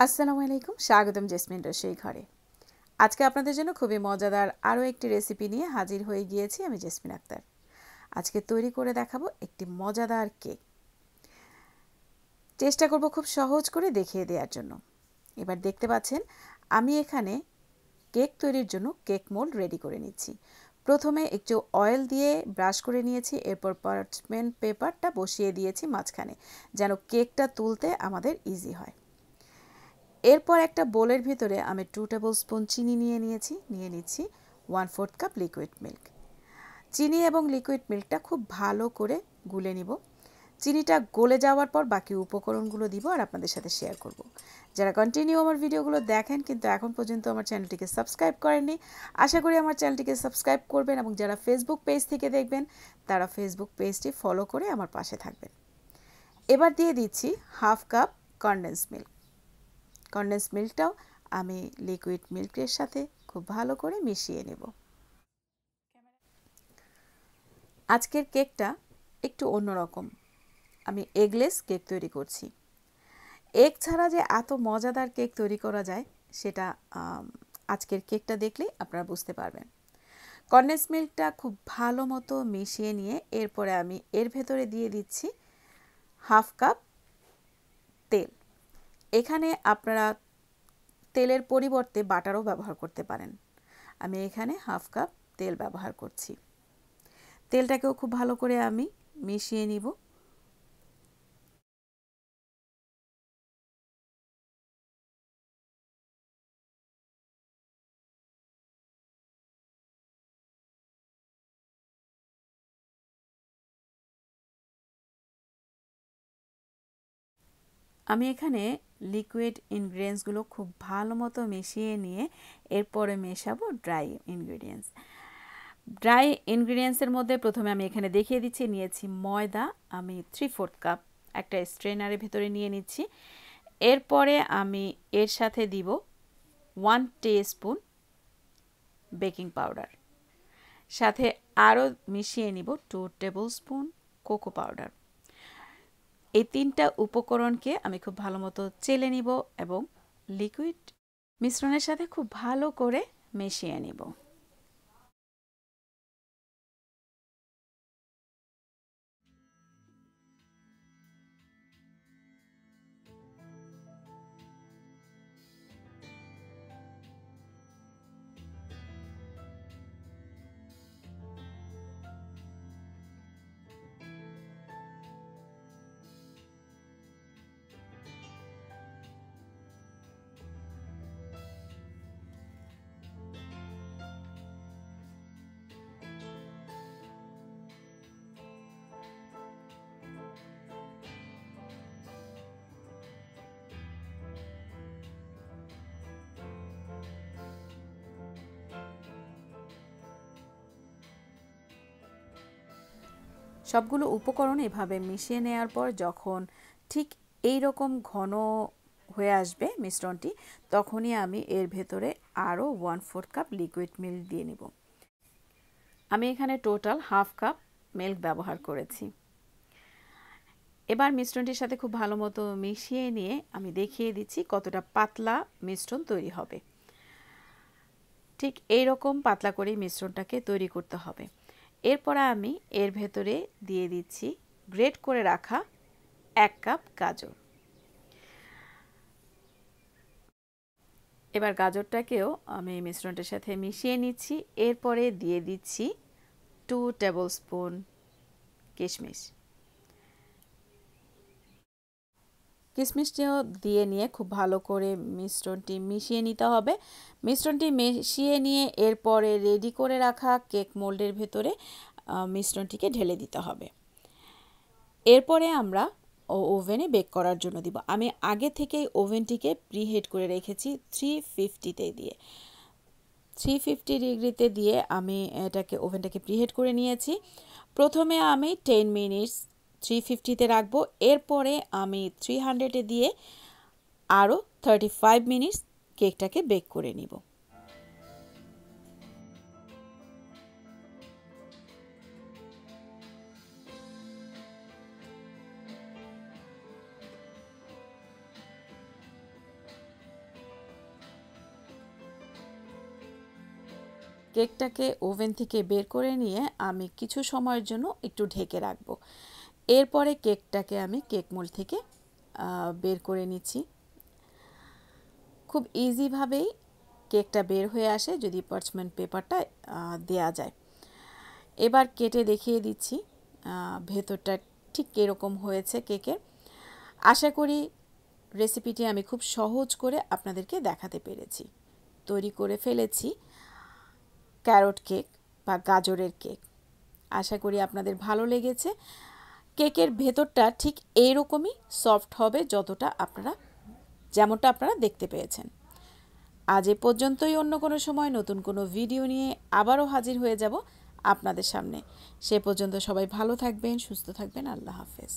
আসসালামু আলাইকুম, স্বাগতম জেসমিন রসুই ঘরে। আজকে আপনাদের জন্য খুবই মজাদার আরও একটি রেসিপি নিয়ে হাজির হয়ে গিয়েছি আমি জেসমিন আক্তার। আজকে তৈরি করে দেখাবো একটি মজাদার কেক। চেষ্টা করব খুব সহজ করে দেখিয়ে দেওয়ার জন্য। এবার দেখতে পাচ্ছেন আমি এখানে কেক তৈরির জন্য কেক মোল্ড রেডি করে নিচ্ছি। প্রথমে একটু অয়েল দিয়ে ব্রাশ করে নিয়েছি, এরপর পার্চমেন্ট পেপারটা বসিয়ে দিয়েছি মাঝখানে, যেন কেকটা তুলতে আমাদের ইজি হয়। এরপর একটা বোলের ভিতরে আমি 2 টেবিল স্পুন চিনি নিয়ে নিচ্ছি 1/4 কাপ লিকুইড মিল্ক। চিনি এবং লিকুইড মিল্কটা খুব ভালো করে গুলে নিব। চিনিটা গলে যাওয়ার পর বাকি উপকরণগুলো দিব আর আপনাদের সাথে শেয়ার করব। যারা কন্টিনিউ আমার ভিডিওগুলো দেখেন কিন্তু এখন পর্যন্ত আমার চ্যানেলটিকে সাবস্ক্রাইব করেননি, আশা করি আমার চ্যানেলটিকে সাবস্ক্রাইব করবেন, এবং যারা ফেসবুক পেজ থেকে দেখবেন তারা ফেসবুক পেজটি ফলো করে আমার পাশে থাকবেন। এবার দিয়ে দিচ্ছি 1/2 কাপ কনডেন্স মিল্ক। কনডেন্স মিল্কটাও আমি লিকুইড মিল্কের সাথে খুব ভালো করে মিশিয়ে নেব। আজকের কেকটা একটু অন্যরকম, আমি এগলেস কেক তৈরি করছি। এগ ছাড়া যে এত মজাদার কেক তৈরি করা যায় সেটা আজকের কেকটা দেখলেই আপনারা বুঝতে পারবেন। কনডেন্স মিল্কটা খুব ভালো মতো মিশিয়ে নিয়ে এরপরে আমি এর ভেতরে দিয়ে দিচ্ছি 1/2 কাপ তেল। এখানে আপনারা তেলের পরিবর্তে বাটারও ব্যবহার করতে পারেন। আমি এখানে 1/2 কাপ তেল ব্যবহার করছি। তেলটাকেও খুব ভালো করে আমি মিশিয়ে নিব। আমি এখানে লিকুইড ইনগ্রিডিয়েন্টসগুলো খুব ভালো মতো মিশিয়ে নিয়ে এরপরে মেশাবো ড্রাই ইনগ্রিডিয়েন্টস। ড্রাই ইনগ্রিডিয়েন্টসের মধ্যে প্রথমে আমি এখানে দেখিয়ে দিচ্ছি নিয়েছি ময়দা, আমি 3/4 কাপ একটা স্ট্রেনারের ভেতরে নিয়ে নিচ্ছি। এরপরে আমি এর সাথে দিব 1 টিস্পুন বেকিং পাউডার, সাথে আরও মিশিয়ে নিব 2 টেবিল স্পুন কোকো পাউডার। এই তিনটা উপকরণকে আমি খুব ভালো মতো চেলে নিব এবং লিকুইড মিশ্রণের সাথে খুব ভালো করে মিশিয়ে নিব। সবগুলো উপকরণ এভাবে মিশিয়ে নেওয়ার পর যখন ঠিক এই রকম ঘন হয়ে আসবে মিশ্রণটি, তখনই আমি এর ভেতরে আরও 1/4 কাপ লিকুইড মিল্ক দিয়ে নিব। আমি এখানে টোটাল 1/2 কাপ মিল্ক ব্যবহার করেছি। এবার মিশ্রণটির সাথে খুব ভালো মতো মিশিয়ে নিয়ে আমি দেখিয়ে দিচ্ছি কতটা পাতলা মিশ্রণ তৈরি হবে। ঠিক এই রকম পাতলা করে মিশ্রণটাকে তৈরি করতে হবে। এরপর আমি এর ভেতরে দিয়ে দিচ্ছি গ্রেট করে রাখা 1 কাপ গাজর। এবার গাজরটাকেও আমি মিশ্রণটার সাথে মিশিয়ে নিচ্ছি। এরপরে দিয়ে দিচ্ছি 2 টেবিল স্পুন কিশমিশ। কিশমিশটিও দিয়ে নিয়ে খুব ভালো করে মিশ্রণটি মিশিয়ে নিতে হবে। মিশ্রণটি মিশিয়ে নিয়ে এরপরে রেডি করে রাখা কেক মোল্ডের ভেতরে মিশ্রণটিকে ঢেলে দিতে হবে। এরপরে আমরা ওভেনে বেক করার জন্য দিব। আমি আগে থেকেই ওভেনটিকে প্রিহিট করে রেখেছি 350-তে দিয়ে। 350 ডিগ্রিতে দিয়ে আমি ওভেনটাকে প্রিহিট করে নিয়েছি। প্রথমে আমি 10 মিনিটস 350-তে রাখবো, এরপরে আমি 300-এ দিয়ে আরও 35 মিনিটস কেকটাকে বেক করে নিব। কেকটাকে ওভেন থেকে বের করে নিয়ে আমি কিছু সময়ের জন্য একটু ঢেকে রাখবো। এরপরে কেকটাকে আমি কেক মোল্ড থেকে বের করে নিচ্ছি। খুব ইজিভাবেই কেকটা বের হয়ে আসে যদি পার্চমেন্ট পেপারটা দেয়া যায়। এবার কেটে দেখিয়ে দিচ্ছি ভেতরটা ঠিক কীরকম হয়েছে কেকের। আশা করি রেসিপিটি আমি খুব সহজ করে আপনাদেরকে দেখাতে পেরেছি। তৈরি করে ফেলেছি ক্যারট কেক বা গাজরের কেক। আশা করি আপনাদের ভালো লেগেছে। কেকের ভেতরটা ঠিক এইরকমই সফট হবে যেমনটা আপনারা দেখতে পেয়েছেন। আজ এ পর্যন্তই। অন্য কোনো সময় নতুন কোনো ভিডিও নিয়ে আবারও হাজির হয়ে যাব আপনাদের সামনে। সে পর্যন্ত সবাই ভালো থাকবেন, সুস্থ থাকবেন। আল্লাহ হাফেজ।